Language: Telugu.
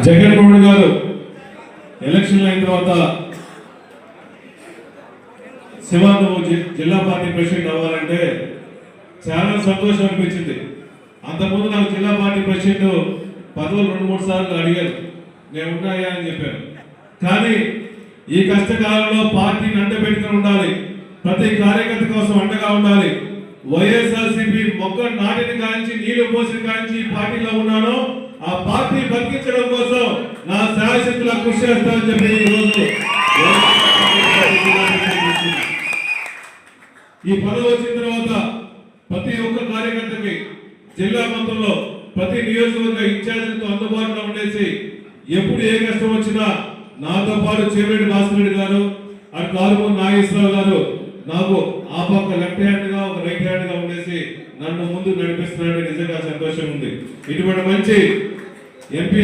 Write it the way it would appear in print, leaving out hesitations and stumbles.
జగన్మోహన్ గారు ఎలక్షన్ అయిన తర్వాత శివ నువ్వు జిల్లా పార్టీ ప్రెసిడెంట్ అవ్వాలంటే చాలా సంతోషం అనిపించింది. అంతకుముందు నాకు జిల్లా పార్టీ ప్రెసిడెంట్ పదవులు 2-3 సార్లు అడిగారు, నేను ఉన్నాయా అని చెప్పాను. కానీ ఈ కష్టకాలంలో పార్టీని అండబెట్టుకుని ఉండాలి, ప్రతి కార్యకర్త కోసం అండగా ఉండాలి. వైఎస్ఆర్సీపీ మొక్క నాటిని కాంచి నీళ్లు పోసిన కాంచి పార్టీలో ఉన్నాను, ఆ పార్టీ బతికించడం కోసం నా శాయశక్తులా కృషి చేస్తానని చెప్పి ఈరోజు ఈ పదవి వచ్చిన తర్వాత ప్రతి ఒక్క కార్యకర్తకి జిల్లా మొత్తంలో ప్రతి నియోజకవర్గ ఇన్ఛార్జీలతో అందుబాటులో ఉండేసి ఎప్పుడు ఏ కష్టం వచ్చినా నాతో పాటు చేరెడ్డి భాస్కర్ రెడ్డి గారు, అటు కారుమూరి నాగేశ్వరరావు గారు నాకు ఆ పక్క లెఫ్ట్ హ్యాండ్ గా ఒక రైట్ హ్యాండ్ గా ఉండేసి నన్ను ముందు నడిపిస్తున్నారని నిజంగా సంతోషం ఉంది. ఇటువంటి మంచి ఎంపీ